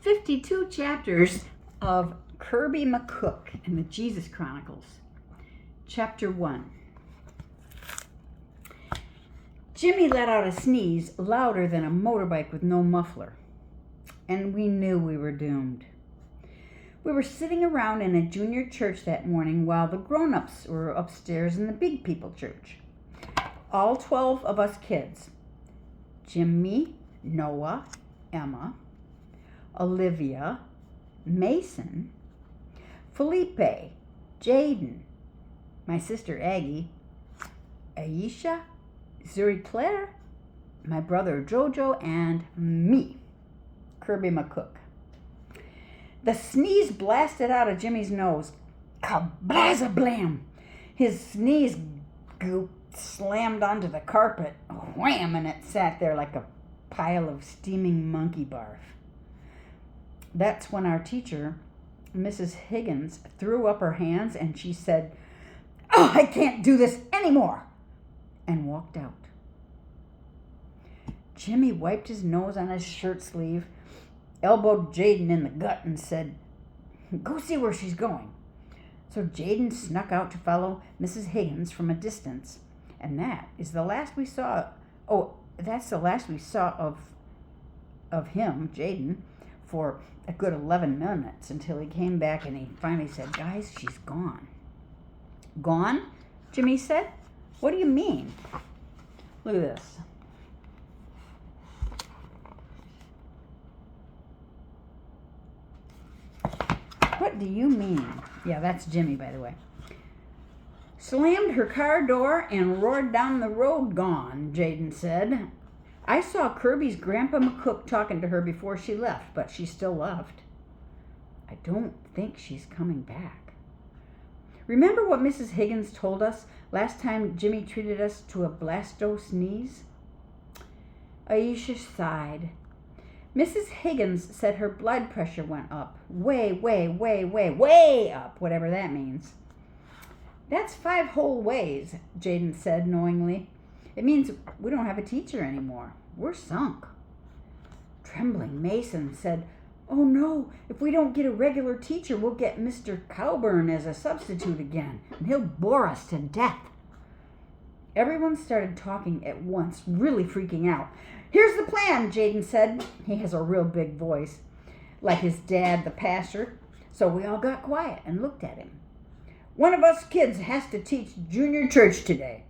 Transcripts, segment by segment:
52 chapters of Kirby McCook and the Jesus Chronicles. Chapter 1. Jimmy let out a sneeze louder than a motorbike with no muffler, and we knew we were doomed. We were sitting around in a junior church that morning while the grown-ups were upstairs in the big people church. All 12 of us kids. Jimmy, Noah, Emma, Olivia, Mason, Felipe, Jaden, my sister Aggie, Aisha, Zuri Claire, my brother Jojo, and me, Kirby McCook. The sneeze blasted out of Jimmy's nose. Kablaza-blam! His sneeze goop slammed onto the carpet. Wham! And it sat there like a pile of steaming monkey barf. That's when our teacher, Mrs. Higgins, threw up her hands and she said, "Oh, I can't do this anymore," and walked out. Jimmy wiped his nose on his shirt sleeve, elbowed Jaden in the gut, and said, "Go see where she's going." So Jaden snuck out to follow Mrs. Higgins from a distance, and that is the last we saw. Oh, that's the last we saw of him, Jaden, for a good 11 minutes until he came back and he finally said, "Guys, she's gone." "Gone?" Jimmy said. "What do you mean?" Look at this. "What do you mean?" Yeah, that's Jimmy, by the way. "Slammed her car door and roared down the road gone," Jaden said. "I saw Kirby's Grandpa McCook talking to her before she left, but she still left. I don't think she's coming back." Remember what Mrs. Higgins told us last time Jimmy treated us to a blasto sneeze? Aisha sighed. Mrs. Higgins said her blood pressure went up. Way up, whatever that means. "That's 5 whole ways," Jaden said knowingly. "It means we don't have a teacher anymore. We're sunk." Trembling Mason said, "Oh no, if we don't get a regular teacher, we'll get Mr. Cowburn as a substitute again, and he'll bore us to death." Everyone started talking at once, really freaking out. "Here's the plan," Jaden said. He has a real big voice, like his dad, the pastor, so we all got quiet and looked at him. "One of us kids has to teach junior church today.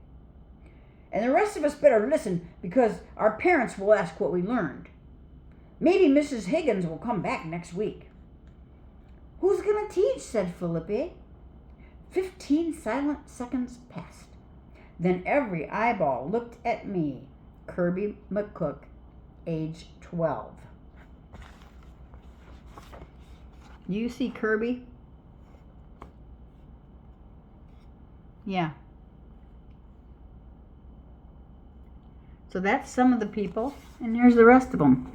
And the rest of us better listen because our parents will ask what we learned. Maybe Mrs. Higgins will come back next week." "Who's going to teach?" said Felipe. 15 silent seconds passed. Then every eyeball looked at me, Kirby McCook, age 12. Do you see Kirby? Yeah. So that's some of the people, and here's the rest of them.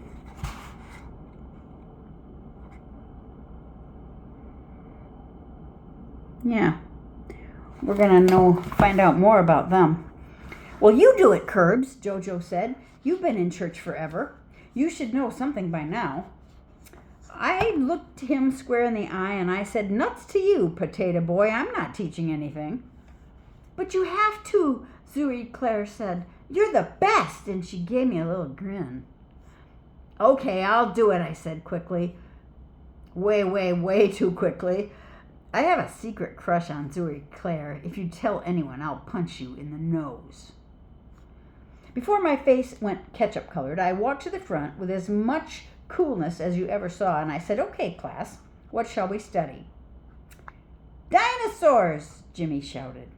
Yeah. We're going to find out more about them. "Well, you do it, Curbs," Jojo said. "You've been in church forever. You should know something by now." I looked him square in the eye and I said, "Nuts to you, potato boy. I'm not teaching anything." "But you have to," Zuri Claire said. "You're the best," and she gave me a little grin. "Okay, I'll do it," I said quickly. Way too quickly. I have a secret crush on Zuri Claire. If you tell anyone, I'll punch you in the nose. Before my face went ketchup-colored, I walked to the front with as much coolness as you ever saw, and I said, "Okay, class, what shall we study?" "Dinosaurs!" Jimmy shouted.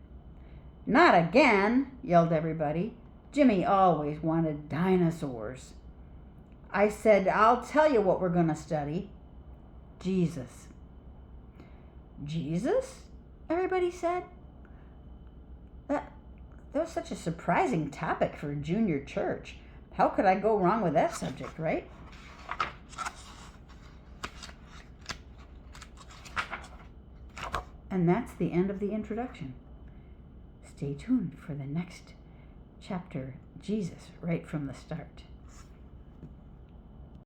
"Not again!" yelled everybody. Jimmy always wanted dinosaurs. I said, "I'll tell you what we're going to study. Jesus." "Jesus?" everybody said. That was such a surprising topic for junior church. How could I go wrong with that subject, right? And that's the end of the introduction. Stay tuned for the next chapter, Jesus, right from the start.